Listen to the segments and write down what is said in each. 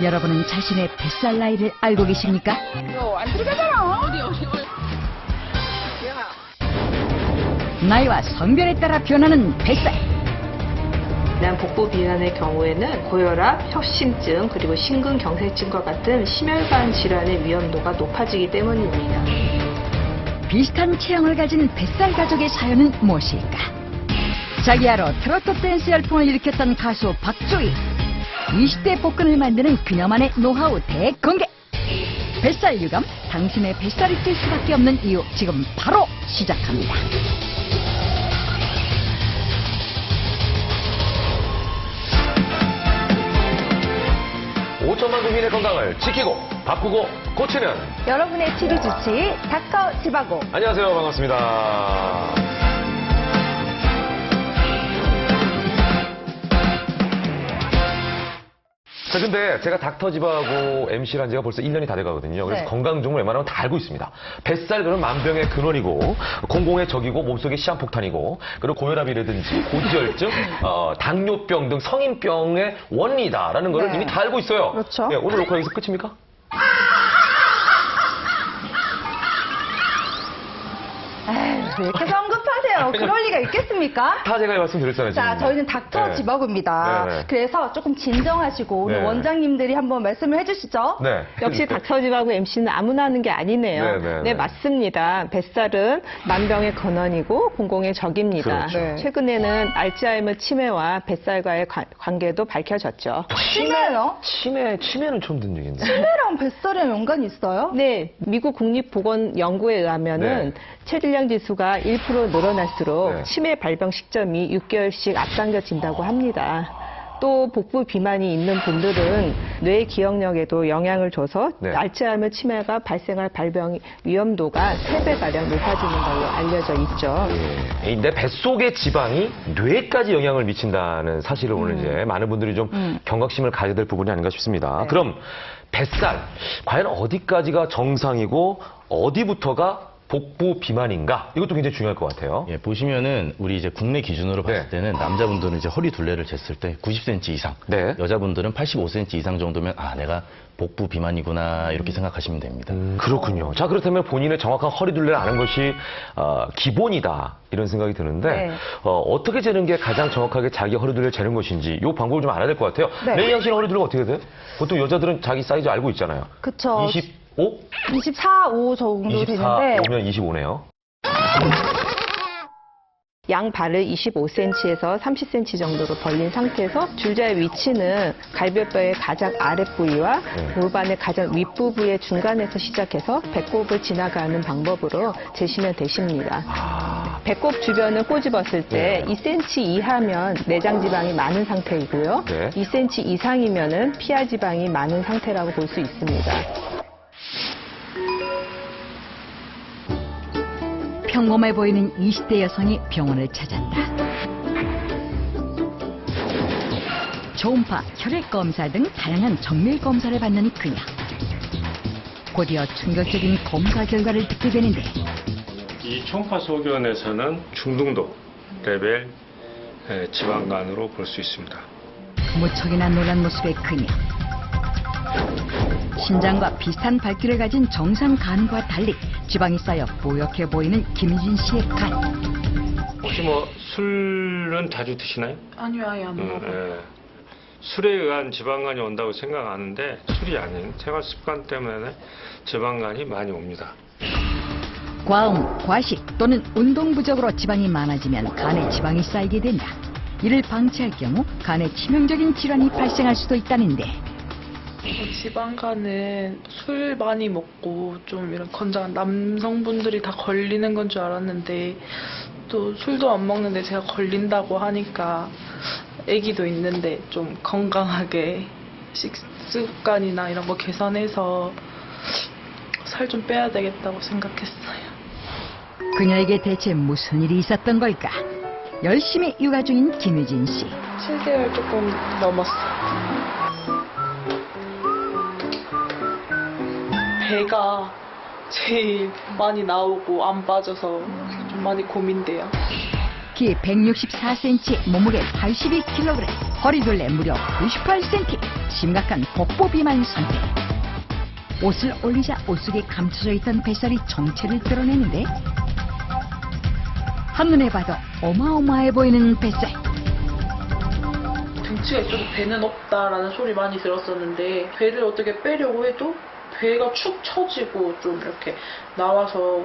여러분은 자신의 뱃살 나이를 알고 계십니까? 안 들어가잖아. 어디. 나이와 성별에 따라 변하는 뱃살. 난 복부 비만의 경우에는 고혈압, 협심증, 그리고 심근경색증과 같은 심혈관 질환의 위험도가 높아지기 때문입니다. 비슷한 체형을 가진 뱃살 가족의 사연은 무엇일까? 자기야로 트로트 댄스 열풍을 일으켰던 가수 박조이. 20대 복근을 만드는 그녀만의 노하우 대공개. 뱃살 유감, 당신의 뱃살이 찔 수밖에 없는 이유, 지금 바로 시작합니다. 오천만 국민의 건강을 지키고 바꾸고 고치는 여러분의 치료 주치 닥터 지바고. 안녕하세요, 반갑습니다. 자, 근데 제가 닥터지바하고 MC를 한 지가 벌써 1년이 다 돼가거든요. 그래서 네. 건강정보 웬만하면 다 알고 있습니다. 뱃살 그런 만병의 근원이고, 공공의 적이고, 몸속의 시한폭탄이고, 그리고 고혈압이라든지 고지혈증, 당뇨병 등 성인병의 원인이다라는 걸 네. 이미 다 알고 있어요. 그렇죠. 네, 오늘 녹화 여기서 끝입니까? 에휴, 왜 이렇게 성급하세요? 그럴 리가 있겠습니까? 다 제가 말씀드렸잖아요. 자, 지금. 저희는 닥터 네. 지바고입니다. 네, 네. 그래서 조금 진정하시고 오늘 네. 원장님들이 한번 말씀을 해주시죠. 네. 역시 닥터지하고 MC는 아무나 하는 게 아니네요. 네. 맞습니다. 뱃살은 만병의 근원이고 공공의 적입니다. 그렇죠. 네. 최근에는 알츠하이머 치매와 뱃살과의 관계도 밝혀졌죠. 치매요? 치매는 처음 듣는 얘기인데. 치매랑 뱃살이랑 연관이 있어요? 네, 미국 국립보건연구에 의하면은 체질량 지수가 1% 늘어날수록 네. 치매 발병 시점이 6개월씩 앞당겨진다고 합니다. 또 복부 비만이 있는 분들은 뇌 기억력에도 영향을 줘서 네. 알츠하이머 치매가 발생할 발병 위험도가 3배가량 높아지는 걸로 알려져 있죠. 예. 내 뱃속의 지방이 뇌까지 영향을 미친다는 사실을 오늘 이제 많은 분들이 좀 경각심을 가져야 될 부분이 아닌가 싶습니다. 네. 그럼 뱃살, 과연 어디까지가 정상이고 어디부터가 복부 비만인가? 이것도 굉장히 중요할 것 같아요. 예, 보시면은 우리 이제 국내 기준으로 봤을 네. 때는 남자분들은 이제 허리 둘레를 쟀을 때 90cm 이상, 네. 여자분들은 85cm 이상 정도면 아 내가 복부 비만이구나 이렇게 생각하시면 됩니다. 그렇군요. 자, 그렇다면 본인의 정확한 허리 둘레를 아는 것이 기본이다 이런 생각이 드는데 네. 어떻게 재는 게 가장 정확하게 자기 허리 둘레를 재는 것인지 이 방법을 좀 알아야 될 것 같아요. 네. 레이양 씨는 허리 둘레가 어떻게 돼요? 보통 여자들은 자기 사이즈 알고 있잖아요. 그쵸. 25? 24, 5 정도 24 되는데. 오면 25네요. 양 발을 25cm에서 30cm 정도로 벌린 상태에서 줄자의 위치는 갈비뼈의 가장 아랫부위와 골반의 가장 윗부분의 중간에서 시작해서 배꼽을 지나가는 방법으로 재시면 되십니다. 배꼽 주변을 꼬집었을 때 네. 2cm 이하면 내장 지방이 많은 상태이고요. 네. 2cm 이상이면은 피하 지방이 많은 상태라고 볼 수 있습니다. 평범해 보이는 20대 여성이 병원을 찾았다. 초음파, 혈액 검사 등 다양한 정밀 검사를 받는 그녀. 곧이어 충격적인 검사 결과를 듣게 되는데 이 초음파 소견에서는 중등도 레벨 지방간으로 볼 수 있습니다. 무척이나 놀란 모습의 그녀. 신장과 비슷한 밝기를 가진 정상 간과 달리 지방이 쌓여 뽀얗게 보이는 김진 씨의 간. 혹시 뭐 술은 자주 드시나요? 아니요, 아예 안 먹어요. 술에 의한 지방간이 온다고 생각하는데 술이 아닌 생활 습관 때문에 지방간이 많이 옵니다. 과음, 과식 또는 운동 부족으로 지방이 많아지면 간에 지방이 쌓이게 된다. 이를 방치할 경우 간에 치명적인 질환이 발생할 수도 있다는데 지방간은 술 많이 먹고 좀 이런 건장한 남성분들이 다 걸리는 건 줄 알았는데 또 술도 안 먹는데 제가 걸린다고 하니까 아기도 있는데 좀 건강하게 식습관이나 이런 거 개선해서 살 좀 빼야 되겠다고 생각했어요. 그녀에게 대체 무슨 일이 있었던 걸까? 열심히 육아 중인 김유진 씨. 7개월 조금 넘었어요. 배가 제일 많이 나오고 안 빠져서 좀 많이 고민돼요. 키 164cm, 몸무게 82kg, 허리둘레 무려 98cm. 심각한 복부 비만 상태. 옷을 올리자 옷 속에 감춰져 있던 뱃살이 정체를 드러내는데 한눈에 봐도 어마어마해 보이는 뱃살. 등치가 있어도 배는 없다라는 소리 많이 들었었는데 배를 어떻게 빼려고 해도 배가 축 처지고 좀 이렇게 나와서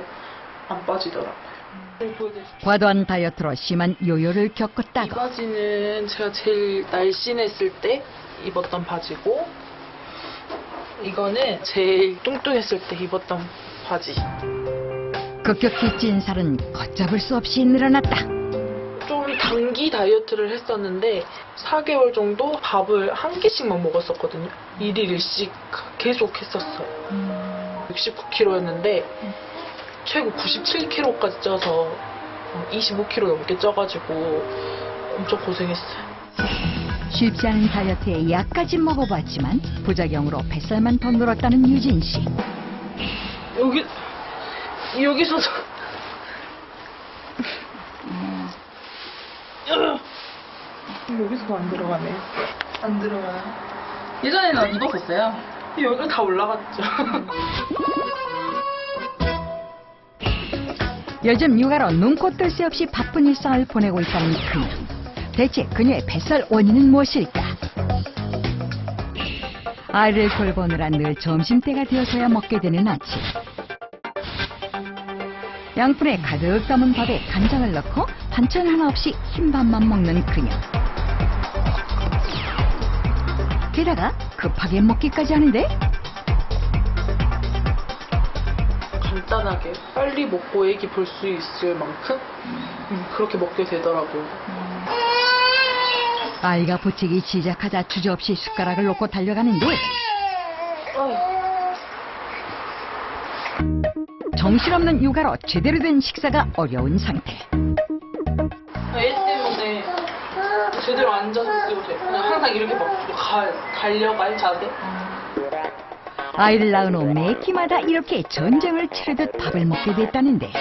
안 빠지더라고요. 과도한 다이어트로 심한 요요를 이 겪었다고. 바지는 제가 제일 날씬했을 때 입었던 바지고 이거는 제일 뚱뚱했을 때 입었던 바지. 급격히 찐 살은 걷잡을 수 없이 늘어났다. 좀 단기 다이어트를 했었는데 4개월 정도 밥을 한 끼씩만 먹었었거든요. 1일 1식 계속 했었어요. 69kg였는데 최고 97kg까지 쪄서 25kg 넘게 쪄가지고 엄청 고생했어요. 쉽지 않은 다이어트에 약까지 먹어봤지만 부작용으로 뱃살만 더 늘었다는 유진 씨. 여기서도 여기서도 안 들어가네요. 안 들어가요. 예전에는 입었었어요. 여기가 다 올라갔죠. 요즘 육아로 눈코 뜰 새 없이 바쁜 일상을 보내고 있다는 그녀. 대체 그녀의 뱃살 원인은 무엇일까? 아이를 돌보느라 늘 점심때가 되어서야 먹게 되는 아침. 양푼에 가득 담은 밥에 간장을 넣고 반찬 하나 없이 흰밥만 먹는 그녀. 게다가 급하게 먹기까지 하는데 간단하게 빨리 먹고 애기 볼 수 있을 만큼 그렇게 먹게 되더라고요. 아이가 부치기 시작하자 주저없이 숟가락을 놓고 달려가는데 정신없는 육아로 제대로 된 식사가 어려운 상태. 애 때문에 제대로 앉아서 먹지 못해요. 그냥 항상 이렇게 막 달려갈 자세. 아이를 낳은 후 매 끼마다 이렇게 전쟁을 치르듯 밥을 먹게 됐다는데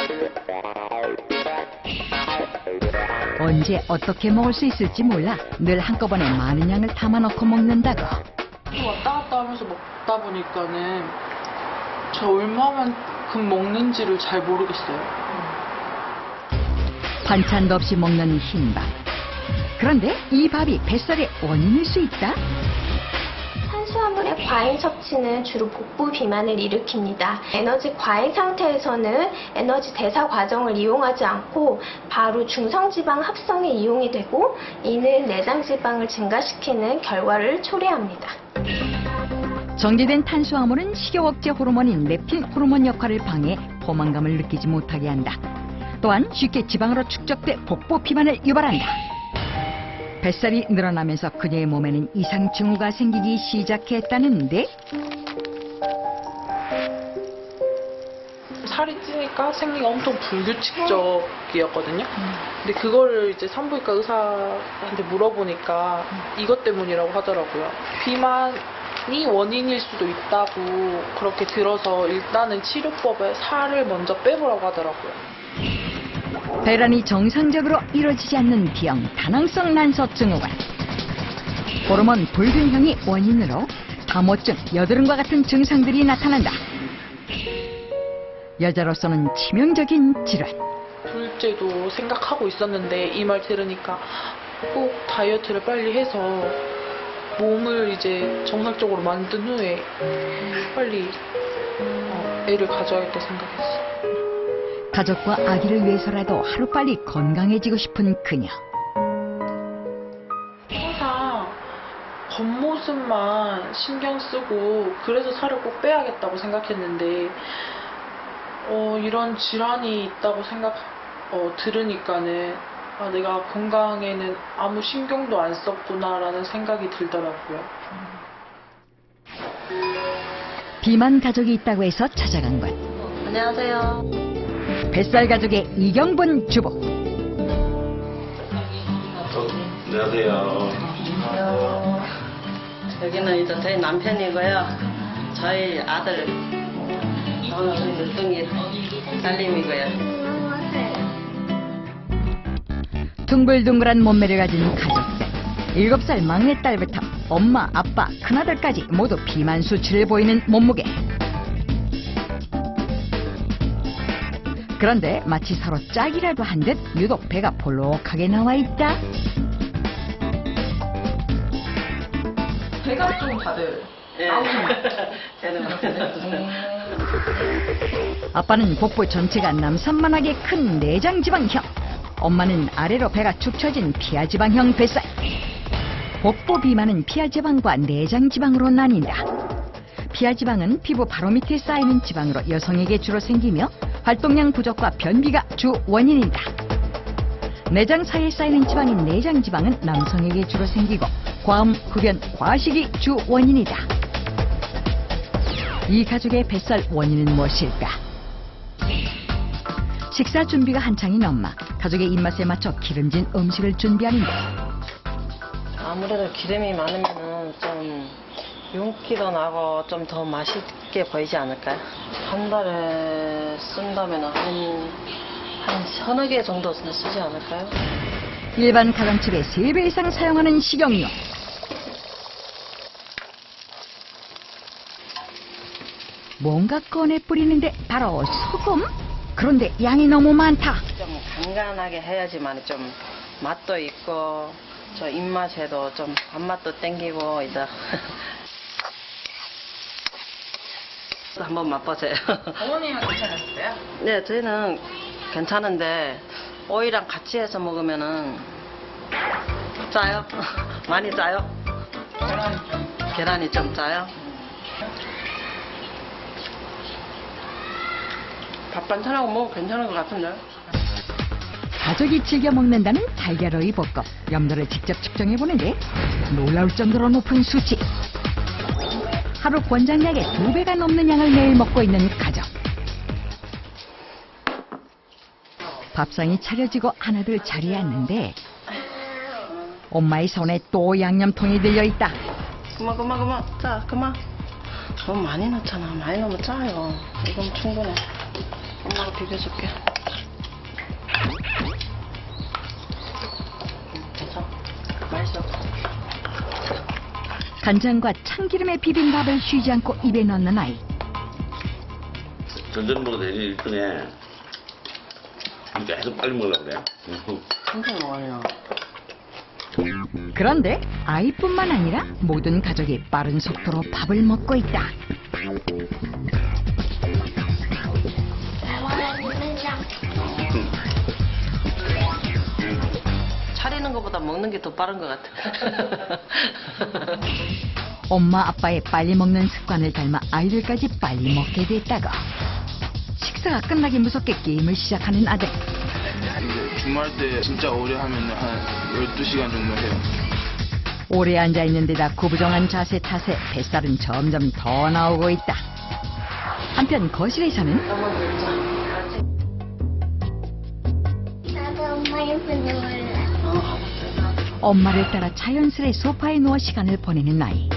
언제 어떻게 먹을 수 있을지 몰라 늘 한꺼번에 많은 양을 담아놓고 먹는다고. 왔다 갔다 하면서 먹다 보니까는 저 얼마만큼 먹는지를 잘 모르겠어요. 반찬도 없이 먹는 흰밥. 그런데 이 밥이 뱃살의 원인일 수 있다? 탄수화물의 과잉 섭취는 주로 복부 비만을 일으킵니다. 에너지 과잉 상태에서는 에너지 대사 과정을 이용하지 않고 바로 중성지방 합성에 이용이 되고 이는 내장지방을 증가시키는 결과를 초래합니다. 정제된 탄수화물은 식욕 억제 호르몬인 렙틴 호르몬 역할을 방해 포만감을 느끼지 못하게 한다. 또한 쉽게 지방으로 축적돼 복부 비만을 유발한다. 뱃살이 늘어나면서 그녀의 몸에는 이상 징후가 생기기 시작했다는데 살이 찌니까 생리가 엄청 불규칙적이었거든요. 근데 그거를 이제 산부인과 의사한테 물어보니까 이것 때문이라고 하더라고요. 비만이 원인일 수도 있다고 그렇게 들어서 일단은 치료법에 살을 먼저 빼보라고 하더라고요. 배란이 정상적으로 이루어지지 않는 비형, 다낭성 난소 증후군. 호르몬 불균형이 원인으로 다모증, 여드름과 같은 증상들이 나타난다. 여자로서는 치명적인 질환. 둘째도 생각하고 있었는데 이 말 들으니까 꼭 다이어트를 빨리 해서 몸을 이제 정상적으로 만든 후에 빨리 애를 가져야겠다 생각했어요. 가족과 아기를 위해서라도 하루빨리 건강해지고 싶은 그녀. 항상 겉모습만 신경 쓰고 그래서 살을 꼭 빼야겠다고 생각했는데 이런 질환이 있다고 들으니까는 내가 건강에는 아무 신경도 안 썼구나라는 생각이 들더라고요. 비만 가족이 있다고 해서 찾아간 곳. 안녕하세요. 뱃살 가족의 이경분 주부. 안녕하세요. 여기는 이제 저희 남편이고요. 저희 아들 우리 늦둥이 딸님이고요. 둥글둥글한 몸매를 가진 가족들. 7살 막내딸부터 엄마, 아빠, 큰아들까지 모두 비만 수치를 보이는 몸무게. 그런데 마치 서로 짝이라도 한 듯 유독 배가 볼록하게 나와 있다. 배가 좀 다들 아빠는 복부 전체가 남산만하게 큰 내장지방형, 엄마는 아래로 배가 축 처진 피하지방형 뱃살. 복부 비만은 피하지방과 내장지방으로 나뉜다. 피하지방은 피부 바로 밑에 쌓이는 지방으로 여성에게 주로 생기며 활동량 부족과 변비가 주 원인이다. 내장 사이에 쌓이는 지방인 내장지방은 남성에게 주로 생기고 과음, 흡연, 과식이 주 원인이다. 이 가족의 뱃살 원인은 무엇일까? 식사 준비가 한창인 엄마. 가족의 입맛에 맞춰 기름진 음식을 준비하는데 아무래도 기름이 많으면은 좀 윤기도 나고 좀 더 맛있게 보이지 않을까요? 한 달에 쓴다면 한 서너 개 정도 쓰지 않을까요? 일반 가정집에 3배 이상 사용하는 식용유. 뭔가 꺼내 뿌리는데 바로 소금? 그런데 양이 너무 많다. 좀 간간하게 해야지만 좀 맛도 있고 저 입맛에도 좀 밥맛도 땡기고 이다. 한번 맛보세요. 어머님은 괜찮으셨어요? 네, 저희는 괜찮은데 오이랑 같이 해서 먹으면은 짜요. 많이 짜요. 계란이 좀 짜요. 밥 반찬하고 먹으면 괜찮은 것 같은데. 가족이 즐겨 먹는다는 달걀오이 볶음. 염도를 직접 측정해보는데 놀라울 정도로 높은 수치. 하루 권장량의 2배가 넘는 양을 매일 먹고 있는 가족. 밥상이 차려지고 하나둘 자리에 앉는데 엄마의 손에 또 양념통이 들려있다. 그만. 짜, 그만. 너무 많이 넣잖아. 많이 넣으면 짜요. 이건 충분해. 엄마가 비벼줄게. 괜찮아. 맛있어. 간장과 참기름에 비빈 밥을 쉬지 않고 입에 넣는 아이. 전전보다 되게 1등에 계속 빨리 먹으려고 그래. 천천히 먹어요. 그런데 아이뿐만 아니라 모든 가족이 빠른 속도로 밥을 먹고 있다. 차리는 것보다 먹는 게 더 빠른 것 같아. 엄마 아빠의 빨리 먹는 습관을 닮아 아이들까지 빨리 먹게 됐다고. 식사가 끝나기 무섭게 게임을 시작하는 아들. 주말 때 진짜 오래 하면 한 12시간 정도 해요. 오래 앉아있는 데다 구부정한 자세 탓에 뱃살은 점점 더 나오고 있다. 한편 거실에서는 나도 엄마 옆에 누울래. 엄마를 따라 자연스레 소파에 누워 시간을 보내는 아이.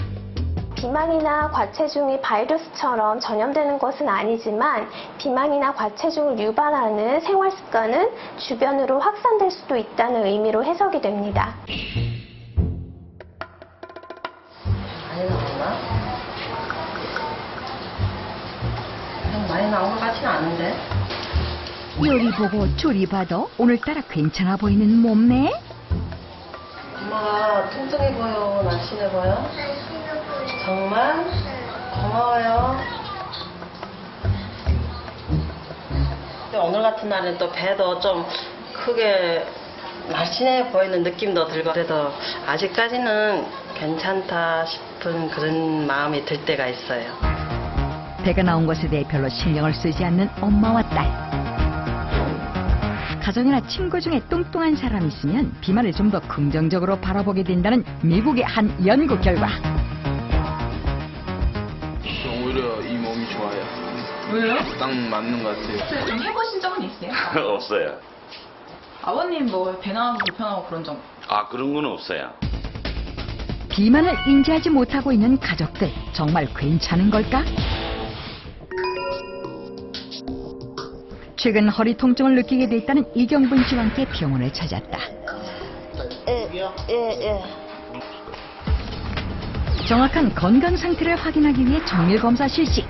비만이나 과체중이 바이러스처럼 전염되는 것은 아니지만 비만이나 과체중을 유발하는 생활 습관은 주변으로 확산될 수도 있다는 의미로 해석이 됩니다. 많이 나왔나? 많이 나온 것 같지는 않은데. 요리 보고 조리 봐도 오늘따라 괜찮아 보이는 몸매? 엄마가 뚱뚱해 보여, 날씬해 보여? 정말? 고마워요. 오늘 같은 날은 또 배도 좀 크게 날씬해 보이는 느낌도 들고 그래도 아직까지는 괜찮다 싶은 그런 마음이 들 때가 있어요. 배가 나온 것에 대해 별로 신경을 쓰지 않는 엄마와 딸. 가정이나 친구 중에 뚱뚱한 사람이 있으면 비만을 좀 더 긍정적으로 바라보게 된다는 미국의 한 연구 결과. 오히려 이 몸이 좋아요. 왜요? 딱 맞는 것 같아요. 좀 해보신 적은 있어요? 없어요. 아버님 뭐 배 나와서 불편하고 그런 적? 아, 그런 건 없어요. 비만을 인지하지 못하고 있는 가족들 정말 괜찮은 걸까? 최근 허리 통증을 느끼게 됐다는 이경분 씨와 함께 병원을 찾았다. 정확한 건강 상태를 확인하기 위해 정밀 검사 실시.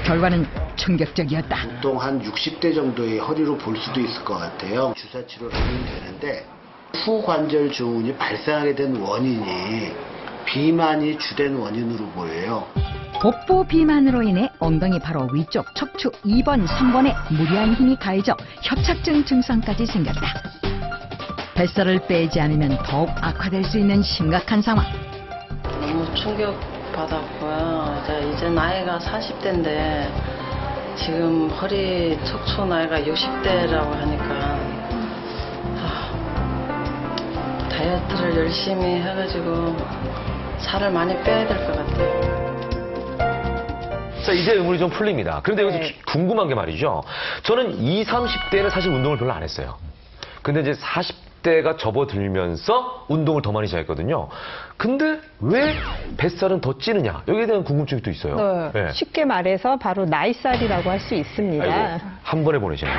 결과는 충격적이었다. 보통 한 60대 정도의 허리로 볼 수도 있을 것 같아요. 주사 치료를 하면 되는데 후관절 증후군이 발생하게 된 원인이 비만이 주된 원인으로 보여요. 복부 비만으로 인해 엉덩이 바로 위쪽 척추 2번, 3번에 무리한 힘이 가해져 협착증 증상까지 생겼다. 뱃살을 빼지 않으면 더욱 악화될 수 있는 심각한 상황. 너무 충격받았고요. 이제 나이가 40대인데 지금 허리 척추 나이가 60대라고 하니까 다이어트를 열심히 해가지고 살을 많이 빼야 될 것 같아요. 자, 이제 의문이 좀 풀립니다. 그런데 여기서 궁금한 게 말이죠. 저는 20, 30대는 사실 운동을 별로 안 했어요. 근데 이제 40대가 접어들면서 운동을 더 많이 시작했거든요. 근데 왜 뱃살은 더 찌느냐? 여기에 대한 궁금증이 또 있어요. 네. 쉽게 말해서 바로 나이살이라고 할 수 있습니다. 아이고, 한 번에 보내시네요.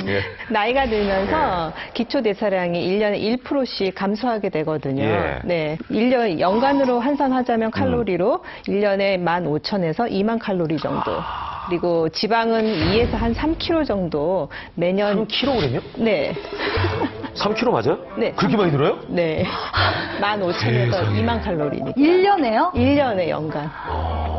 예. 나이가 들면서 기초대사량이 1년에 1%씩 감소하게 되거든요. 예. 네. 1년, 연간으로 환산하자면 칼로리로 1년에 15,000에서 2만 칼로리 정도. 그리고 지방은 2에서 한 3kg 정도 매년. 3kg요? 네. 3kg 맞아요? 네. 그렇게 많이 들어요? 네. 15,000에서 2만 칼로리니까. 1년에요? 1년에 연간.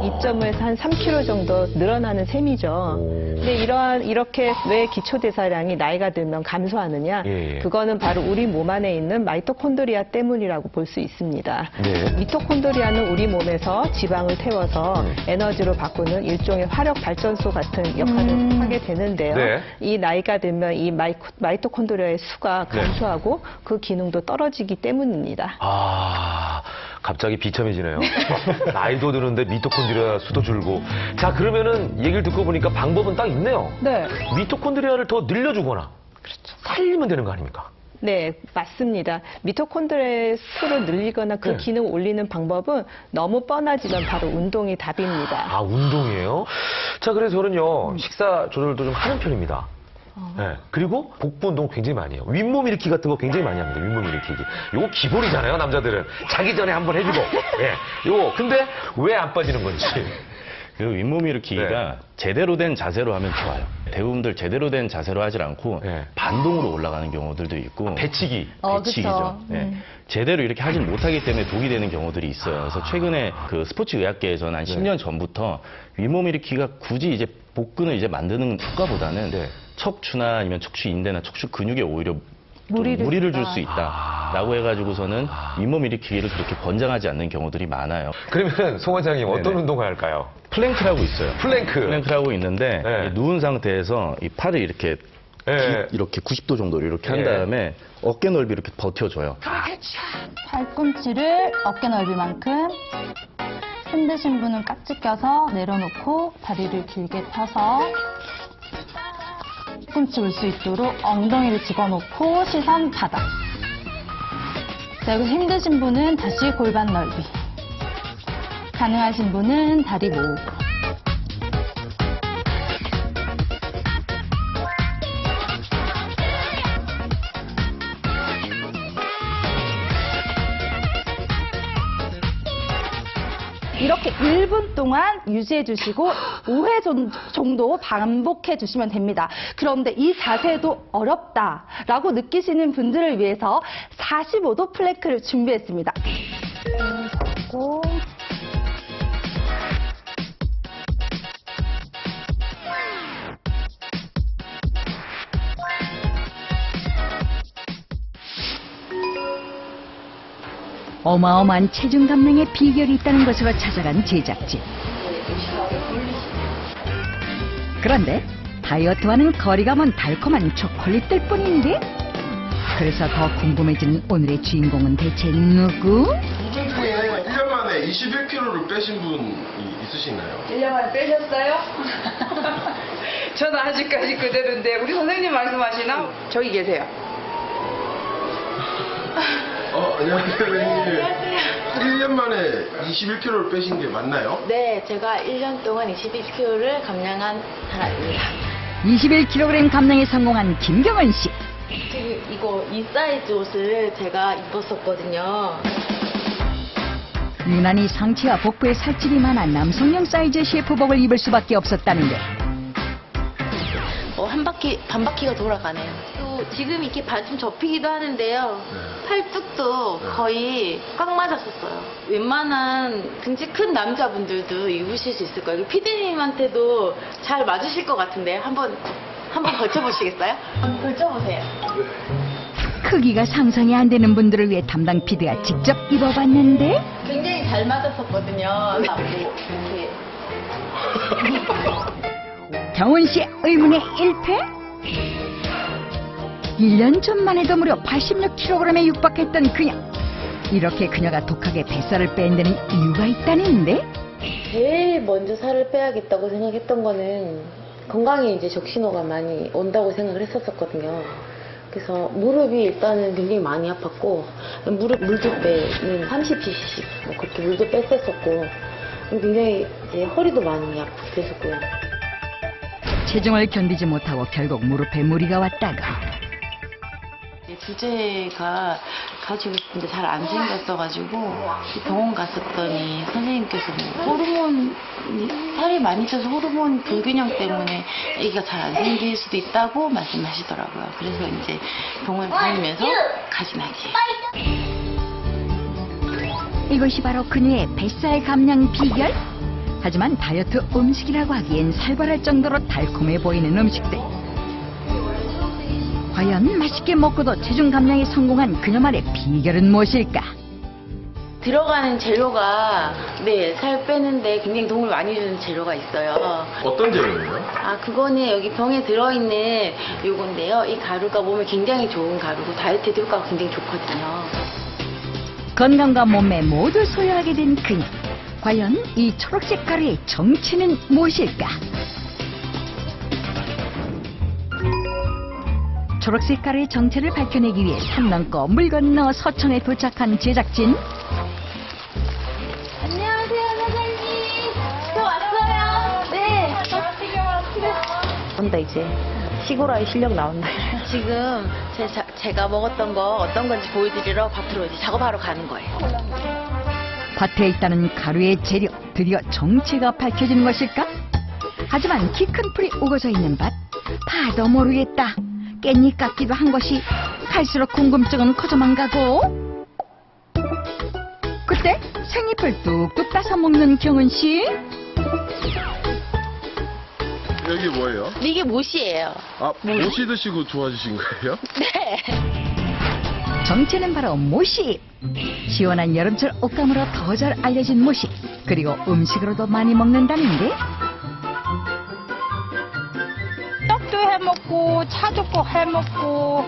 2.5에서 한 3kg 정도 늘어나는 셈이죠. 근데 이렇게 왜 기초대사량이 나이가 들면 감소하느냐? 예. 그거는 바로 우리 몸 안에 있는 마이토콘드리아 때문이라고 볼 수 있습니다. 네. 미토콘드리아는 우리 몸에서 지방을 태워서 에너지로 바꾸는 일종의 화력 발전소 같은 역할을 하게 되는데요. 네. 이 나이가 들면 이 마이토콘드리아의 수가 감소하고 그 기능도 떨어지기 때문입니다. 아, 갑자기 비참해지네요. 나이도 드는데 미토콘드리아 수도 줄고. 자, 그러면은 얘기를 듣고 보니까 방법은 딱 있네요. 네. 미토콘드리아를 더 늘려주거나 살리면 되는 거 아닙니까? 네, 맞습니다. 미토콘드리아의 수를 늘리거나 그 네. 기능을 올리는 방법은 너무 뻔하지만 바로 운동이 답입니다. 아, 운동이에요? 자, 그래서 저는요, 식사 조절도 좀 하는 편입니다. 네. 그리고 복부 운동 굉장히 많이 해요. 윗몸 일으키기 같은 거 굉장히 많이 합니다. 윗몸 일으키기. 요거 기본이잖아요, 남자들은. 자기 전에 한번 해주고. 예. 요거. 근데 왜 안 빠지는 건지. 그 윗몸 일으키기가 제대로 된 자세로 하면 좋아요. 대부분들 제대로 된 자세로 하질 않고 반동으로 올라가는 경우들도 있고 배치기. 배치기죠. 예. 제대로 이렇게 하질 못하기 때문에 독이 되는 경우들이 있어요. 그래서 최근에 그 스포츠 의학계에서는 한 10년 전부터 윗몸 일으키기가 굳이 이제 복근을 이제 만드는 효과보다는 척추나 아니면 척추 인대나 척추 근육에 오히려 무리를 줄 수 있다라고 해가지고서는 윗몸 일으키기를 그렇게 권장하지 않는 경우들이 많아요. 그러면 송 원장님 어떤 운동을 할까요? 플랭크라고 있어요. 플랭크라고 있는데 누운 상태에서 이 팔을 이렇게 이렇게 90도 정도로 이렇게 한 다음에 어깨 넓이 이렇게 버텨줘요. 팔꿈치를 어깨 넓이만큼, 힘드신 분은 깍지 껴서 내려놓고 다리를 길게 펴서 팔꿈치 올 수 있도록 엉덩이를 집어넣고 시선 바닥. 그리고 힘드신 분은 다시 골반 넓이. 가능하신 분은 다리 모으고. 이렇게 1분 동안 유지해 주시고 5회 정도 반복해 주시면 됩니다. 그런데 이 자세도 어렵다라고 느끼시는 분들을 위해서 45도 플랭크를 준비했습니다. 잡고 어마어마한 체중 감량의 비결이 있다는 것으로 찾아간 제작진. 그런데 다이어트와는 거리가 먼 달콤한 초콜릿들 뿐인데? 그래서 더 궁금해지는 오늘의 주인공은 대체 누구? 이분 중에 1년 만에 21kg를 빼신 분 있으신가요? 1년 만에 빼셨어요? 저는 아직까지 그대로인데 우리 선생님 말씀하시나? 저기 계세요. 안녕하세요, 선생님. 안녕하세요. 1년 만에 21kg를 빼신 게 맞나요? 네, 제가 1년 동안 21kg를 감량한 사람입니다. 21kg 감량에 성공한 김경은 씨. 지금 이 사이즈 옷을 제가 입었었거든요. 유난히 상체와 복부에 살집이 많아 남성용 사이즈 셰프복을 입을 수밖에 없었다는데 반 바퀴가 돌아가네요. 또 지금 이렇게 좀 접히기도 하는데요. 팔뚝도 거의 꽉 맞았었어요. 웬만한 등치 큰 남자분들도 입으실 수 있을 거예요. 피디님한테도 잘 맞으실 것 같은데 한번 걸쳐보시겠어요? 한번 걸쳐보세요. 크기가 상상이 안 되는 분들을 위해 담당 PD가 직접 입어봤는데 굉장히 잘 맞았었거든요. 이렇게. 경은 씨의 의문의 1패? 1년 전만 해도 무려 86kg에 육박했던 그녀. 이렇게 그녀가 독하게 뱃살을 뺀 데는 이유가 있다는데? 제일 먼저 살을 빼야겠다고 생각했던 거는 건강에 이제 적신호가 많이 온다고 생각을 했었거든요. 그래서 무릎이 일단은 굉장히 많이 아팠고 무릎 물집배는 30cc 뭐 그렇게 물도 뺐었었고 굉장히 이제 허리도 많이 아프셨고요. 체중을 견디지 못하고 결국 무릎에 무리가 왔다가 둘째가 가지고 싶은데 잘 안 생겼어가지고 병원 갔었더니 선생님께서 호르몬 살이 많이 쪄서 호르몬 불균형 때문에 아기가 잘 안 생길 수도 있다고 말씀하시더라고요. 그래서 이제 병원 다니면서 가진 아기예요. 이것이 바로 그녀의 뱃살 감량 비결? 하지만 다이어트 음식이라고 하기엔 살벌할 정도로 달콤해 보이는 음식들. 과연 맛있게 먹고도 체중 감량에 성공한 그녀만의 비결은 무엇일까? 들어가는 재료가 살 빼는데 굉장히 도움을 많이 주는 재료가 있어요. 어떤 재료예요? 그거는 여기 병에 들어있는 요건데요. 이 가루가 몸에 굉장히 좋은 가루고 다이어트 효과가 굉장히 좋거든요. 건강과 몸매 모두 소유하게 된 그녀. 과연 이 초록색 가루의 정체는 무엇일까? 초록색 가루의 정체를 밝혀내기 위해 산 넘고 물 건너 서천에 도착한 제작진. 안녕하세요, 사장님. 저 왔어요. 네. 나온다 이제. 시골아이 실력 나온다. 지금 제가 먹었던 거 어떤 건지 보여드리러 밭으로 이제 작업하러 가는 거예요. 밭에 있다는 가루의 재료, 드디어 정체가 밝혀지는 것일까? 하지만 키 큰 풀이 우거져 있는 밭, 봐도 모르겠다. 깻잎 같기도 한 것이 갈수록 궁금증은 커져만 가고. 그때 생잎을 뚝뚝 따서 먹는 경은 씨. 여기 뭐예요? 이게 못이에요. 못이 드시고 좋아지신 거예요? 네. 정체는 바로 모시. 시원한 여름철 옷감으로 더 잘 알려진 모시. 그리고 음식으로도 많이 먹는다는데. 떡도 해먹고 차죽국 해먹고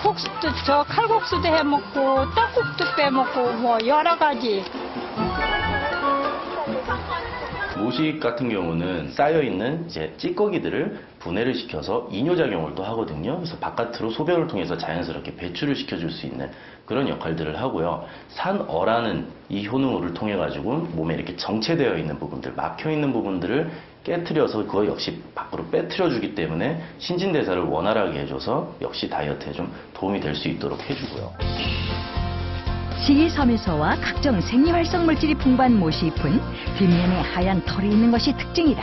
국수도 칼국수도 해먹고 떡국도 빼먹고 뭐 여러 가지. 모식 같은 경우는 쌓여있는 이제 찌꺼기들을 분해를 시켜서 이뇨작용을 또 하거든요. 그래서 바깥으로 소변을 통해서 자연스럽게 배출을 시켜줄 수 있는 그런 역할들을 하고요. 산어라는 이 효능을 통해 가지고 몸에 이렇게 정체되어 있는 부분들, 막혀 있는 부분들을 깨트려서 그거 역시 밖으로 빼트려 주기 때문에 신진대사를 원활하게 해줘서 역시 다이어트에 좀 도움이 될 수 있도록 해주고요. 식이섬유소와 각종 생리활성 물질이 풍부한 모시잎은 뒷면에 하얀 털이 있는 것이 특징이다.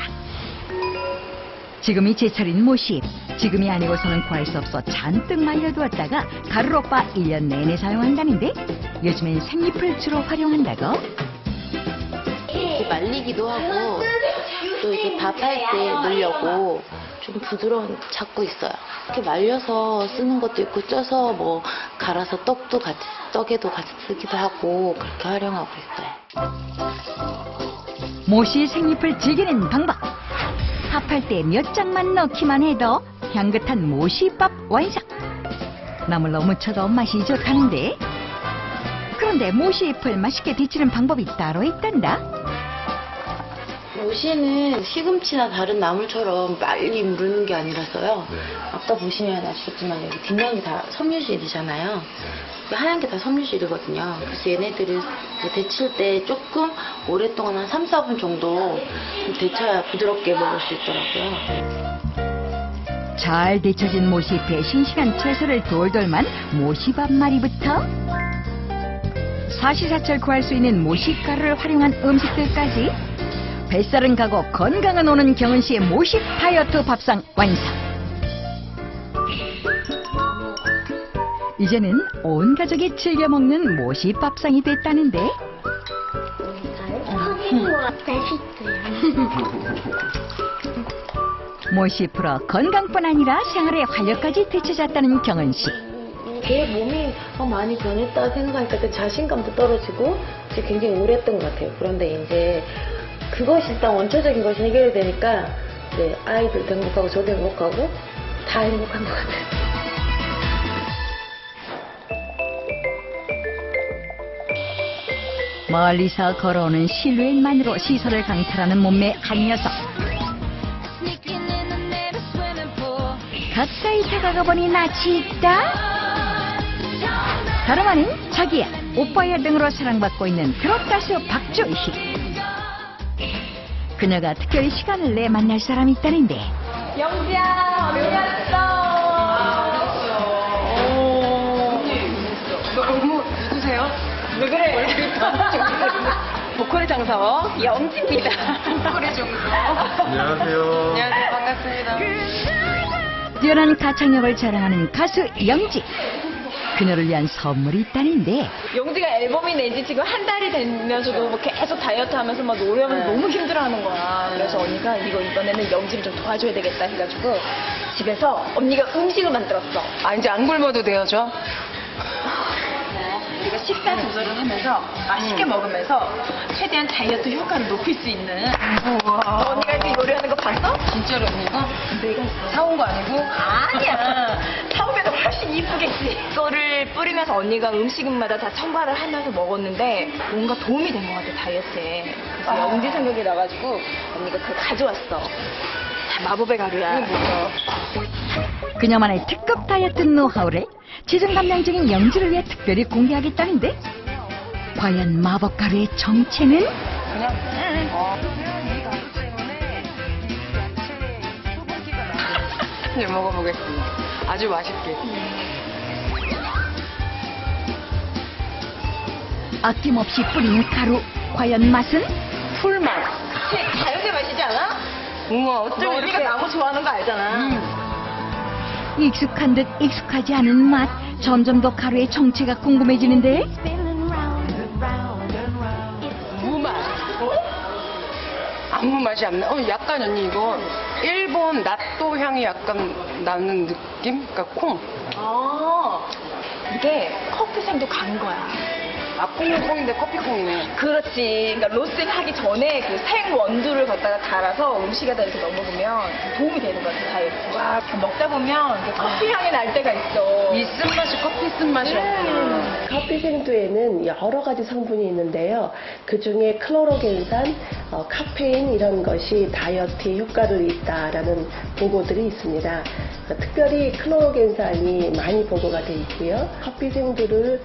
지금이 제철인 모시잎. 지금이 아니고서는 구할 수 없어 잔뜩 말려두었다가 가루로 빻아 1년 내내 사용한다는데 요즘엔 생잎을 주로 활용한다고? 이렇게 말리기도 하고 또 이렇게 밥할 때 넣으려고 좀 부드러운 찾고 있어요. 이렇게 말려서 쓰는 것도 있고 쪄서 뭐 갈아서 떡에도 같이 쓰기도 하고 그렇게 활용하고 있어요. 모시 생잎을 즐기는 방법. 밥할 때 몇 장만 넣기만 해도 향긋한 모시밥 완성. 나물로 무쳐도 맛이 좋다는데. 그런데 모시잎을 맛있게 데치는 방법이 따로 있단다. 모시는 시금치나 다른 나물처럼 빨리 무르는 게 아니라서요. 아까 보시면 아시겠지만 여기 뒷면이 다 섬유질이잖아요. 하얀 게 다 섬유질이거든요. 그래서 얘네들을 데칠 때 조금 오랫동안 한 3, 4분 정도 좀 데쳐야 부드럽게 먹을 수 있더라고요. 잘 데쳐진 모시잎에 싱싱한 채소를 돌돌만 모시밥말이부터 사시사철 구할 수 있는 모시가루를 활용한 음식들까지 뱃살은 가고 건강은 오는 경은씨의 모시 다이어트 밥상 완성. 이제는 온 가족이 즐겨 먹는 모시 밥상이 됐다는데 모시 풀어 건강뿐 아니라 생활의 활력까지 되찾았다는 경은씨. 제 몸이 많이 변했다 생각하니까 그 자신감도 떨어지고 이제 굉장히 우울했던 것 같아요. 그런데 이제 그것이 일단 원초적인 것이 해결이 되니까 이제 아이들도 행복하고 저도 행복하고 다 행복한 것 같아요. 멀리서 걸어오는 실루엣만으로 시선을 강탈하는 몸매 한 녀석. 가까이 다가가 보니 낯이 있다. 다름 아닌 자기야, 오빠야 등으로 사랑받고 있는 트롯 가수 박조희. 그녀가 특별히 시간을 내 만날 사람이 있다는데. 영지야, 언니 왔어. 너무 누구세요? 왜 그래? 보컬의 장사와 영지입니다. 보컬의 장사. 안녕하세요. 안녕하세요. 반갑습니다. 뛰어난 가창력을 자랑하는 가수 영지. 그녀를 위한 선물이 있다는데. 영지가 앨범이 낸지 지금 한 달이 되면서도 뭐 계속 다이어트 하면서 막 노래하면서 너무 힘들어하는 거야. 그래서 언니가 이거 이번에는 영지를 좀 도와줘야 되겠다 해가지고 집에서 언니가 음식을 만들었어. 아, 이제 안 굶어도 돼요, 저? 우리가 식사 조절을 하면서 맛있게 먹으면서 최대한 다이어트 효과를 높일 수 있는. 우와. 언니가 이렇게 요리하는 거 봤어? 진짜로 언니가? 내가 사온 거 아니고? 아니야. 사오면 훨씬 이쁘겠지. 이거를 뿌리면서 언니가 음식마다 다 첨가를 하면서 먹었는데 뭔가 도움이 된 것 같아, 다이어트에. 그래서 영지 생각이 나가지고 언니가 그걸 가져왔어. 다 마법의 가루야. 그녀만의 특급 다이어트 노하우를 체중 감량 중인 영지를 위해 특별히 공개하겠다는데. 과연 마법 가루의 정체는? 그냥 네, 먹어보겠습니다. 아주 맛있게. 아낌없이 뿌린 가루. 과연 맛은? 풀맛. 그치, 자연의 맛이지 않아? 우와, 어쩜 너 이렇게. 언니가 나무 좋아하는 거 알잖아. 익숙한 듯 익숙하지 않은 맛. 점점 더 가루의 정체가 궁금해지는데. 무맛. 아무 맛이 안 나. 약간 언니 이거 일본 나또 향이 약간 나는 느낌? 그러니까 콩. 아, 이게 커피향도 간 거야. 아, 콩은 콩인데 커피콩이네. 그렇지. 그러니까 로스팅 하기 전에 그 생 원두를 갖다가 갈아서 음식에다 이렇게 넣어먹으면 도움이 되는 거야, 다이어트. 와, 먹다 보면 이렇게 커피 향이 날 때가 있어. 이 쓴맛이 커피 쓴맛이 없구나. 커피 생두에는 여러 가지 성분이 있는데요. 그 중에 클로로겐산, 카페인 이런 것이 다이어트에 효과를 있다라는 보고들이 있습니다. 특별히 클로로겐산이 많이 보고가 되어 있고요. 커피 생두를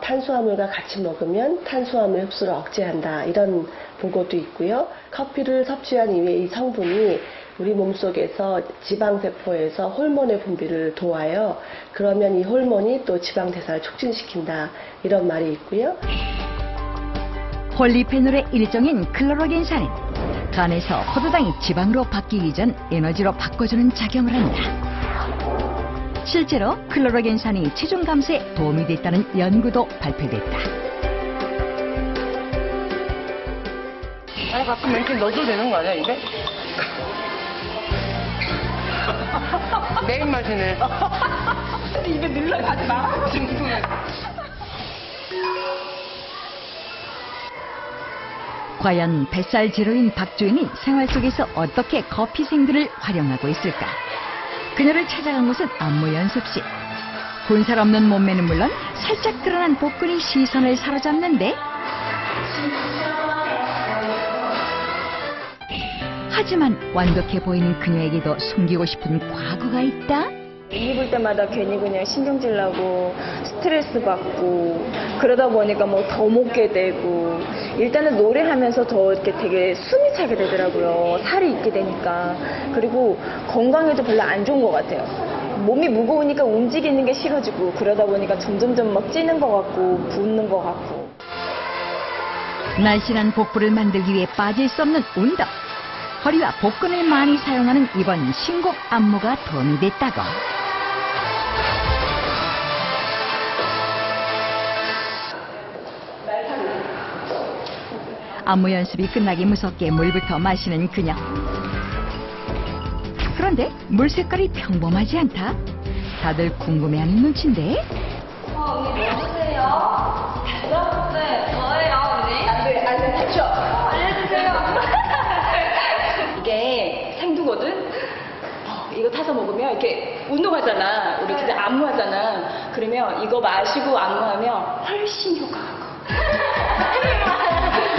탄수화물과 같이 먹으면 탄수화물 흡수를 억제한다 이런 보고도 있고요. 커피를 섭취한 이후에 이 성분이 우리 몸속에서 지방세포에서 호르몬의 분비를 도와요. 그러면 이 호르몬이 또 지방대사를 촉진시킨다 이런 말이 있고요. 폴리페놀의 일종인 클로로겐산은 간에서 포도당이 지방으로 바뀌기 전 에너지로 바꿔주는 작용을 한다. 실제로 클로로겐산이 체중 감소에 도움이 됐다는 연구도 발표됐다. 아니, 가끔 이렇게 넣어도 되는 거 아니야, 입에? 내 입맛이네. 입에 눌러가지 마. 과연 뱃살 제로인 박조인이 생활 속에서 어떻게 커피 생두를 활용하고 있을까? 그녀를 찾아간 곳은 안무 연습실. 본살 없는 몸매는 물론 살짝 드러난 복근이 시선을 사로잡는데 하지만 완벽해 보이는 그녀에게도 숨기고 싶은 과거가 있다. 옷 입을 때마다 괜히 그냥 신경질 나고 스트레스 받고 그러다 보니까 뭐 더 먹게 되고 일단은 노래하면서 더 이렇게 되게 숨이 차게 되더라고요. 살이 있게 되니까. 그리고 건강에도 별로 안 좋은 것 같아요. 몸이 무거우니까 움직이는 게 싫어지고 그러다 보니까 점점점 막 찌는 것 같고 붓는 것 같고. 날씬한 복부를 만들기 위해 빠질 수 없는 운동. 허리와 복근을 많이 사용하는 이번 신곡 안무가 도움이 됐다고. 안무 연습이 끝나기 무섭게 물부터 마시는 그녀. 그런데 물 색깔이 평범하지 않다. 다들 궁금해하는 눈치인데. 언니 뭐 주세요? 네, 저예요, 언니. 안 돼, 다쳐. 알려주세요. 이게 생두거든? 이거 타서 먹으면 이렇게 운동하잖아. 우리 진짜 안무하잖아. 그러면 이거 마시고 안무하면 훨씬 효과가 커.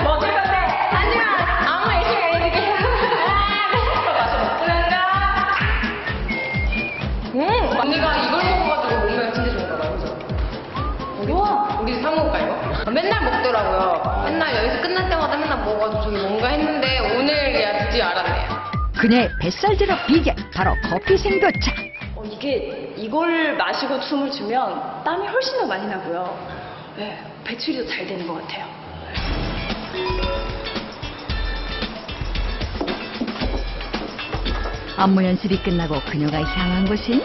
먹을 건데, 하지마! 안무 열심히 해줄게. 마셔 먹고 난다. 언니가 이걸 먹어가지고 몸매가 진짜 좋은가 봐요, 그죠? 우리 사 먹을까요? 맨날 먹더라고요. 맨날 여기서 끝날 때마다 맨날 먹어가지고 저기 뭔가 했는데 오늘이야 드디어 알았네요. 그녀의 뱃살 제로 비결 바로 커피 생도차. 이걸 마시고 춤을 추면 땀이 훨씬 더 많이 나고요. 네, 배출이 더 잘 되는 것 같아요. 안무 연습이 끝나고 그녀가 향한 곳은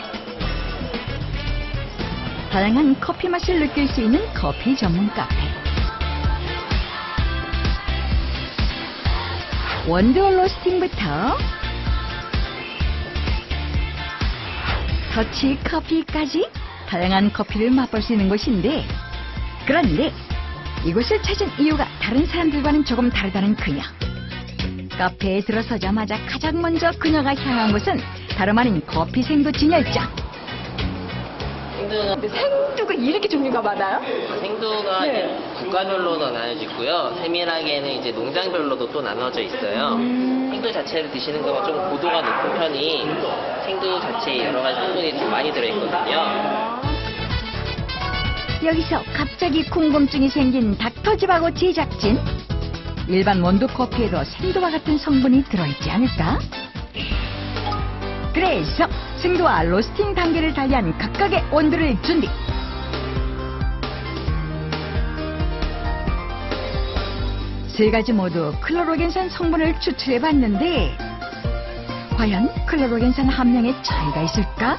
다양한 커피 맛을 느낄 수 있는 커피 전문 카페. 원두 로스팅부터 터치 커피까지 다양한 커피를 맛볼 수 있는 곳인데, 그런데 이곳을 찾은 이유가 다른 사람들과는 조금 다르다는 그녀. 카페에 들어서자마자 가장 먼저 그녀가 향한 곳은 다름 아닌 커피 생도 진열장. 근데 생두가 이렇게 종류가 많아요? 생두가 네. 이제 국가별로도 나눠져 있고요. 세밀하게는 이제 농장별로도 또 나눠져 있어요. 생두 자체를 드시는 거가 좀 고도가 높은 편이 생두 자체에 여러 가지 성분이 좀 많이 들어있거든요. 여기서 갑자기 궁금증이 생긴 닥터집하고 제작진. 일반 원두 커피에도 생두와 같은 성분이 들어있지 않을까? 그래서 생두와 로스팅 단계를 달리한 각각의 원두를 준비. 세 가지 모두 클로로겐산 성분을 추출해봤는데 과연 클로로겐산 함량에 차이가 있을까?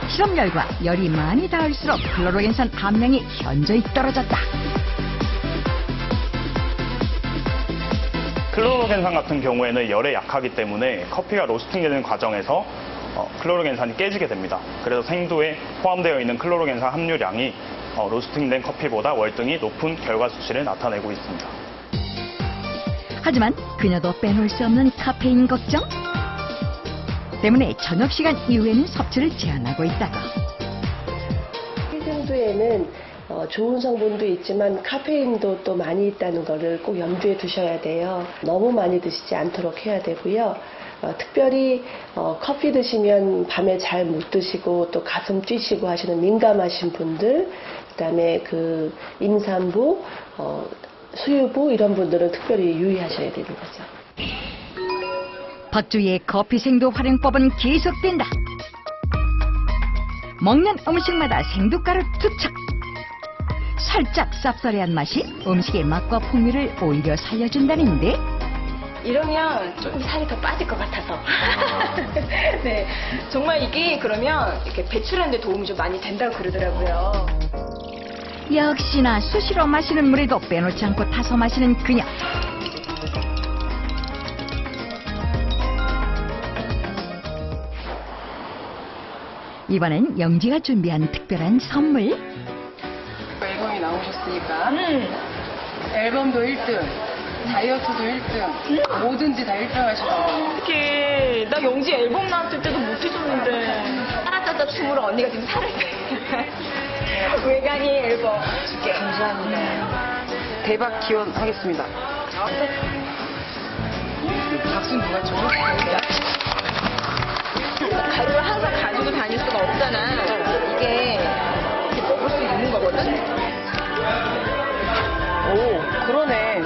실험 결과 열이 많이 닿을수록 클로로겐산 함량이 현저히 떨어졌다. 클로로겐산 같은 경우에는 열에 약하기 때문에 커피가 로스팅되는 과정에서 클로로겐산이 깨지게 됩니다. 그래서 생두에 포함되어 있는 클로로겐산 함유량이 로스팅된 커피보다 월등히 높은 결과 수치를 나타내고 있습니다. 하지만 그녀도 빼놓을 수 없는 카페인 걱정 때문에 저녁 시간 이후에는 섭취를 제한하고 있다고. 생두에는 좋은 성분도 있지만 카페인도 또 많이 있다는 것을 꼭 염두에 두셔야 돼요. 너무 많이 드시지 않도록 해야 되고요. 특별히 커피 드시면 밤에 잘 못 드시고 또 가슴 뛰시고 하시는 민감하신 분들, 그다음에 그 임산부, 수유부 이런 분들은 특별히 유의하셔야 되는 거죠. 박주희의 커피 생두 활용법은 계속된다. 먹는 음식마다 생두가루 투척. 살짝 쌉싸래한 맛이 음식의 맛과 풍미를 오히려 살려준다는데. 이러면 조금 살이 더 빠질 것 같아서. 네, 정말 이게 그러면 이렇게 배출하는 데 도움이 좀 많이 된다고 그러더라고요. 역시나 수시로 마시는 물에도 빼놓지 않고 타서 마시는 그녀. 이번엔 영지가 준비한 특별한 선물. 앨범이 나오셨으니까 앨범도 1등, 다이어트도 1등, 뭐든지 다 1등 하시더라고요. 어떡해. 나 영지 앨범 나왔을 때도 못해줬는데. 따라따따 춤으로 언니가 지금 살을 빼. 외간이 앨범 줄게. 감사합니다. 대박 기원하겠습니다. 박수 누가 쳐? 가루를 항상 가지고 다닐 수가 없잖아. 이게 이렇게 먹을 수 있는 거거든? 오, 그러네.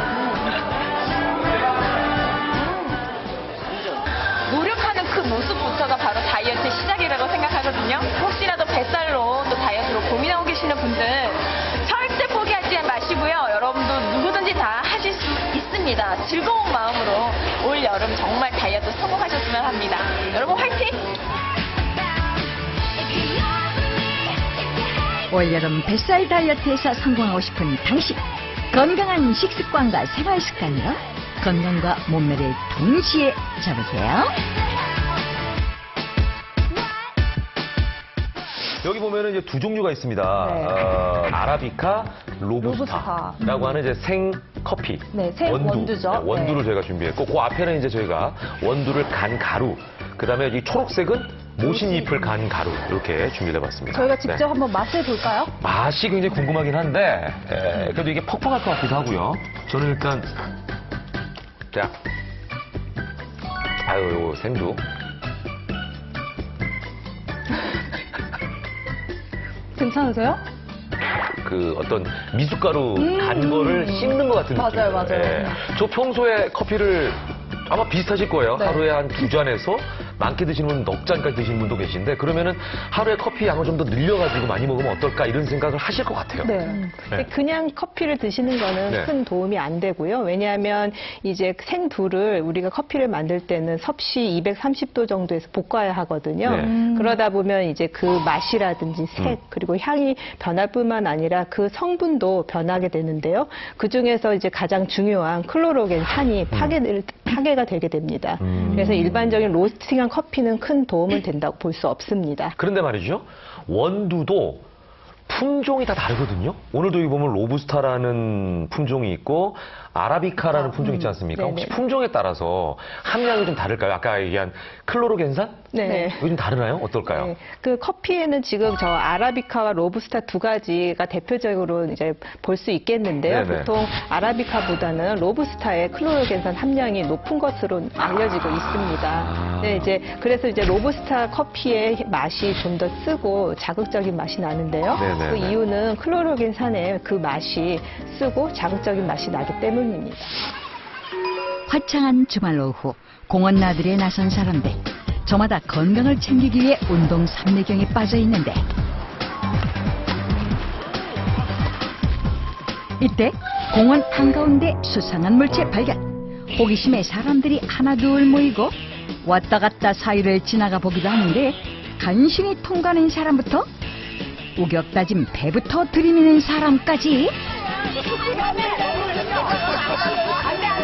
노력하는 그 모습부터가 바로 다이어트의 시작이라고 생각하거든요. 혹시라도 뱃살로 또 다이어트로 고민하고 계시는 분들 절대 포기하지 마시고요. 여러분도 누구든지 다 하실 수 있습니다. 즐거운 마음으로 올 여름 정말 다이어트 성공하셨으면 합니다. 여러분 화이팅! 올여름 뱃살 다이어트에서 성공하고 싶은 당신. 건강한 식습관과 생활 습관으로 건강과 몸매를 동시에 잡으세요. 여기 보면은 이제 두 종류가 있습니다. 아라비카, 로부스타라고 하는 이제 생 커피. 네, 생 원두죠. 네, 원두를 저희가 준비했고, 그 앞에는 이제 저희가 원두를 간 가루, 그 다음에 이 초록색은 모신잎을 간 가루, 이렇게 준비를 해봤습니다. 저희가 직접 한번 맛을 볼까요? 맛이 굉장히 궁금하긴 한데, 그래도 이게 퍽퍽할 것 같기도 하고요. 저는 일단, 자, 아유, 요거 생두. 괜찮으세요? 그 어떤 미숫가루 간 거를 씹는 것 같은 느낌. 맞아요, 맞아요. 저 평소에 커피를 아마 비슷하실 거예요. 네. 하루에 한 2잔에서 많게 드시는 분 넉 잔까지 드시는 분도 계신데, 그러면은 하루에 커피 양을 좀 더 늘려가지고 많이 먹으면 어떨까 이런 생각을 하실 것 같아요. 네. 네. 그냥 커피를 드시는 거는 네. 큰 도움이 안 되고요. 왜냐하면 이제 생두를 우리가 커피를 만들 때는 섭씨 230도 정도에서 볶아야 하거든요. 네. 그러다 보면 이제 그 맛이라든지 색 그리고 향이 변할 뿐만 아니라 그 성분도 변하게 되는데요. 그 중에서 이제 가장 중요한 클로로겐산이 파괴가 되게 됩니다. 그래서 일반적인 로스팅한 커피는 큰 도움은 된다고 볼 수 없습니다. 그런데 말이죠. 원두도 품종이 다 다르거든요. 오늘도 여기 보면 로부스타라는 품종이 있고 아라비카라는 품종이 있지 않습니까? 네네. 혹시 품종에 따라서 함량이 좀 다를까요? 아까 얘기한 클로로겐산? 네. 이거 좀 다르나요? 어떨까요? 네. 그 커피에는 지금 저 아라비카와 로부스타 두 가지가 대표적으로 이제 볼 수 있겠는데요. 네네. 보통 아라비카보다는 로부스타의 클로로겐산 함량이 높은 것으로 알려지고 있습니다. 네, 이제 그래서 이제 로부스타 커피의 맛이 좀 더 쓰고 자극적인 맛이 나는데요. 네네네. 그 이유는 클로로겐산의 그 맛이 쓰고 자극적인 맛이 나기 때문입니다. 화창한 주말 오후 공원 나들이에 나선 사람들. 저마다 건강을 챙기기 위해 운동 삼매경에 빠져 있는데, 이때 공원 한가운데 수상한 물체 발견. 호기심에 사람들이 하나둘 모이고 왔다 갔다 사이를 지나가 보기도 하는데, 간신히 통과하는 사람부터 우격다짐 배부터 들이미는 사람까지 안돼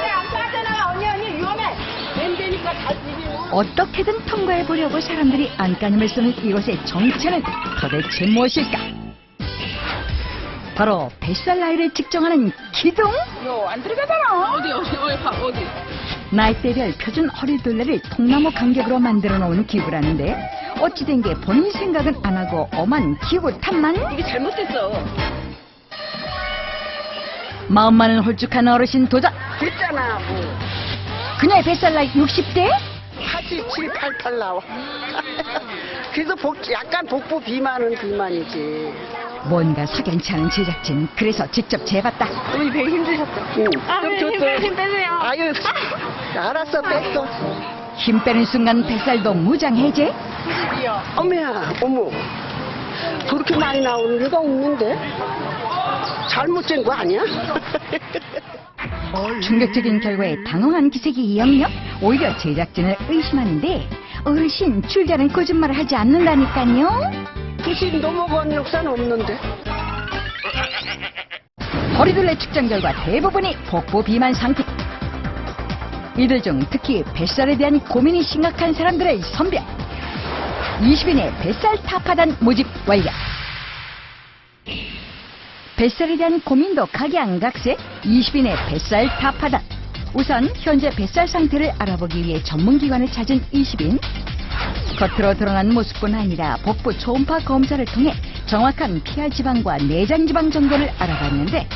안 빠져나가. 언니 위험해. 밴드니까 잘 비비고. 어떻게든 통과해 보려고 사람들이 안간힘을 쓰는 이곳의 정체는 도대체 무엇일까? 바로 뱃살 나이를 측정하는 기둥? 안 들어가잖아. 어디? 나이대별 표준 허리둘레를 통나무 간격으로 만들어 놓은 기구라는데, 어찌된 게 본인 생각은 안 하고 엄한 기구 탓만? 이게 잘못됐어. 마음만은 홀쭉한 어르신 도전. 됐잖아 뭐. 그녀의 뱃살 나이 60대? 87, 88 나와. 그래서 약간 복부 비만이지. 뭔가 석연치 않은 제작진. 그래서 직접 재봤다. 어머니 되게 힘드셨죠? 응. 힘 빼세요. 아유, 알았어, 뺐어. 힘 빼는 순간 뱃살도 무장해제? 어머야, 어머. 그렇게 많이 나오는 데가 없는데? 잘못 잰 거 아니야? 충격적인 결과에 당황한 기색이 역력. 오히려 제작진을 의심하는데, 어르신 줄다른 거짓말을 하지 않는다니까요. 굳이 넘어간 역사는 없는데. 허리둘레 측정 결과 대부분이 복부 비만 상태. 이들 중 특히 뱃살에 대한 고민이 심각한 사람들을 선별. 20인의 뱃살 타파단 모집 완료. 뱃살에 대한 고민도 각양각색. 20인의 뱃살 타파단. 우선 현재 뱃살 상태를 알아보기 위해 전문기관을 찾은 20인. 겉으로 드러난 모습뿐 아니라 복부 초음파 검사를 통해 정확한 피하 지방과 내장 지방 정도를 알아봤는데,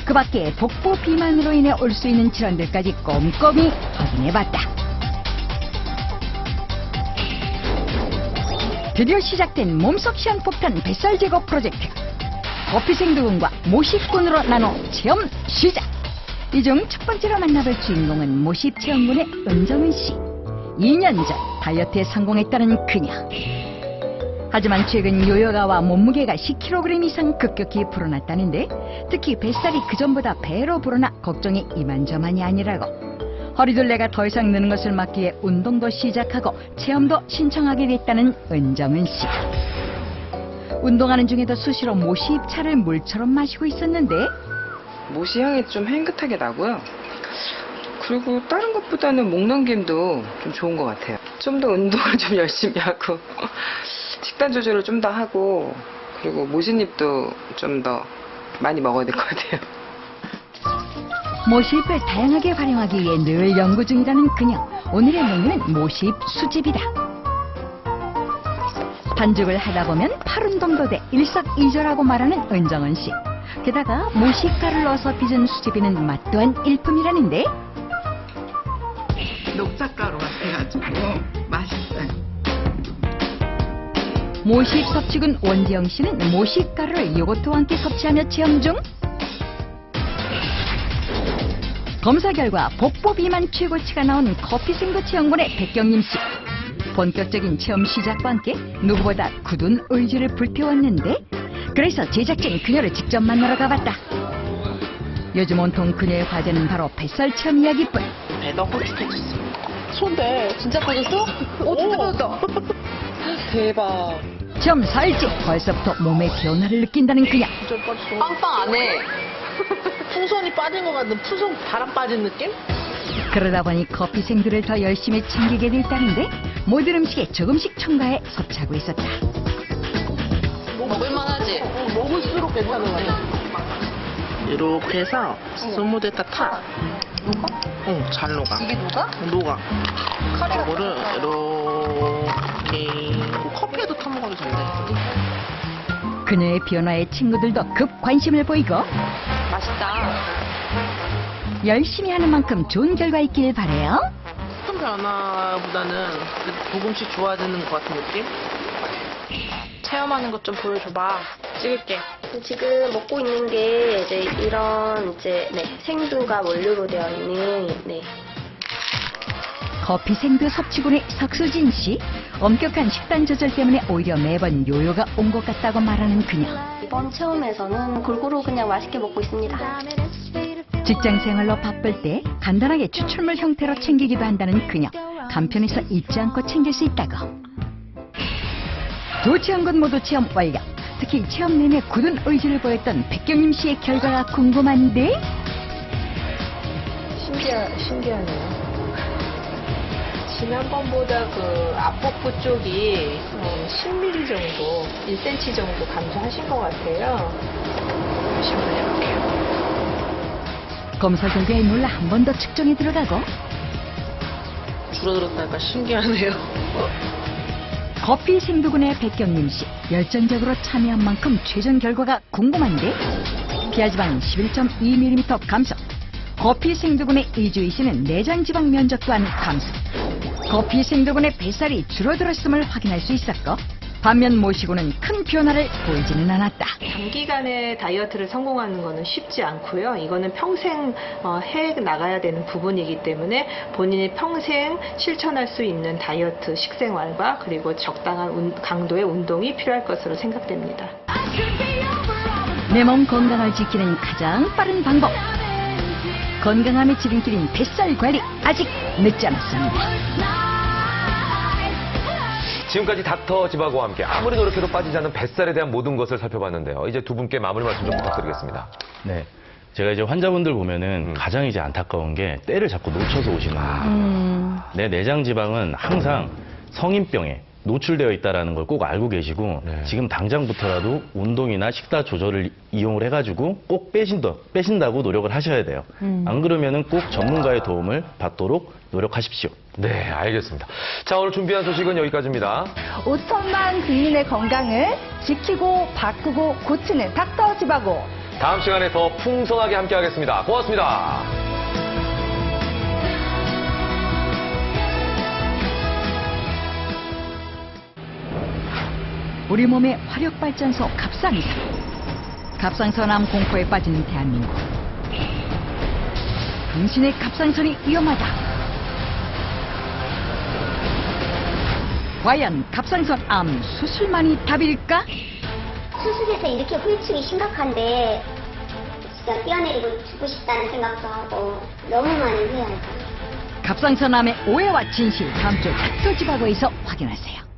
그 밖에 복부 비만으로 인해 올 수 있는 질환들까지 꼼꼼히 확인해봤다. 드디어 시작된 몸속 시한폭탄 뱃살 제거 프로젝트. 커피 생두근과 모식군으로 나눠 체험 시작. 이 중 첫 번째로 만나볼 주인공은 모식 체험군의 은정은 씨. 2년 전 다이어트에 성공했다는 그녀. 하지만 최근 요요가와 몸무게가 10kg 이상 급격히 불어났다는데, 특히 뱃살이 그전보다 배로 불어나 걱정이 이만저만이 아니라고. 허리둘레가 더 이상 느는 것을 막기 위해 운동도 시작하고 체험도 신청하게 됐다는 은정은 씨. 운동하는 중에도 수시로 모시잎차를 물처럼 마시고 있었는데, 모시향이 좀 향긋하게 나고요. 그리고 다른 것보다는 목 넘김도 좀 좋은 것 같아요. 좀 더 운동을 좀 열심히 하고 식단 조절을 좀 더 하고, 그리고 모시잎도 좀 더 많이 먹어야 될 것 같아요. 모시잎을 다양하게 활용하기 위해 늘 연구 중이라는 그녀. 오늘의 메뉴는 모시잎 수집이다. 반죽을 하다 보면 팔 운동도 돼 일석이조라고 말하는 은정은 씨. 게다가 모시가루를 넣어서 빚은 수제비는 맛 또한 일품이라는데, 녹차가루 같아가지고 맛있어요. 모시잎 섭취군 원지영 씨는 모시가루를 요거트와 함께 섭취하며 체험 중. 검사 결과 복부 비만 최고치가 나온 커피 생두 체험군의 백경림 씨. 본격적인 체험 시작과 함께 누구보다 굳은 의지를 불태웠는데, 그래서 제작진 그녀를 직접 만나러 가봤다. 요즘 온통 그녀의 과제는 바로 뱃살 체험 이야기뿐. 배가 홀쭉해졌어. 손대 진짜 빠졌어? 오, 진짜 빠졌다. 대박. 체험 4일째 벌써부터 몸의 변화를 느낀다는 그녀. 빵빵 안 해. 풍선이 빠진 것 같은 풍선 바람 빠진 느낌? 그러다 보니 커피 생두를 더 열심히 챙기게 됐다는데, 모든 음식에 조금씩 첨가해 섭취하고 있었다. 먹을만하지? 먹을수록 괜찮은 거 같아. 이렇게 해서 스무드에다 타. 녹아? 응, 잘 녹아. 이게 녹아? 녹아. 카레가 이거를 이렇게 커피에도 타 먹어도 된대. 그녀의 변화에 친구들도 급 관심을 보이고, 맛있다. 열심히 하는 만큼 좋은 결과 있길 바래요. 큰 변화보다는 조금씩 좋아지는 것 같은 느낌? 체험하는 것 좀 보여줘봐. 찍을게. 지금 먹고 있는 게 이제 이런 생두가 원료로 되어 있는 커피 생두 섭취군의 석수진 씨. 엄격한 식단 조절 때문에 오히려 매번 요요가 온 것 같다고 말하는 그녀. 이번 체험에서는 골고루 그냥 맛있게 먹고 있습니다. 직장 생활로 바쁠 때 간단하게 추출물 형태로 챙기기도 한다는 그녀. 간편해서 잊지 않고 챙길 수 있다고. 두 체험군 모두 체험 완료. 특히 체험 내내 굳은 의지를 보였던 백경림 씨의 결과가 궁금한데, 신기하네요. 지난번보다 그 앞복부 쪽이 10mm 정도, 1cm 정도 감소하신 것 같아요. 다시 한번 해볼게요. 검사 결과에 놀라 한 번 더 측정에 들어가고, 줄어들었다니까 신기하네요. 커피 생두군의 백경림 씨. 열정적으로 참여한 만큼 최종 결과가 궁금한데, 피하지방 11.2mm 감소. 커피 생두군의 이주희 씨는 내장 지방 면적 또한 감소. 커피 생두군의 뱃살이 줄어들었음을 확인할 수 있었고, 반면 모시고는 큰 변화를 보이지는 않았다. 단기간에 다이어트를 성공하는 거는 쉽지 않고요. 이거는 평생 해 나가야 되는 부분이기 때문에 본인이 평생 실천할 수 있는 다이어트 식생활과 그리고 적당한 강도의 운동이 필요할 것으로 생각됩니다. 내 몸 건강을 지키는 가장 빠른 방법. 건강함의 지름길인 뱃살 관리, 아직 늦지 않았습니다. 지금까지 닥터 지바고와 함께 아무리 노력해도 빠지지 않는 뱃살에 대한 모든 것을 살펴봤는데요. 이제 두 분께 마무리 말씀 좀 부탁드리겠습니다. 네. 제가 이제 환자분들 보면은 가장 이제 안타까운 게 때를 자꾸 놓쳐서 오시는 거예요. 내 내장 지방은 항상 성인병에 노출되어 있다는 걸 꼭 알고 계시고, 지금 당장부터라도 운동이나 식사 조절을 이용을 해가지고 꼭 빼신다고 노력을 하셔야 돼요. 안 그러면은 꼭 전문가의 도움을 받도록 노력하십시오. 네, 알겠습니다. 자, 오늘 준비한 소식은 여기까지입니다. 5천만 국민의 건강을 지키고 바꾸고 고치는 닥터 지바고. 다음 시간에 더 풍성하게 함께하겠습니다. 고맙습니다. 우리 몸의 화력 발전소 갑상선. 갑상선암 공포에 빠진 대한민국. 당신의 갑상선이 위험하다. 과연 갑상선암 수술만이 답일까? 수술해서 이렇게 후유증이 심각한데 진짜 뛰어내리고 죽고 싶다는 생각도 하고 너무 많이 후회하죠. 갑상선암의 오해와 진실 다음 주 닥터지바고에서 확인하세요.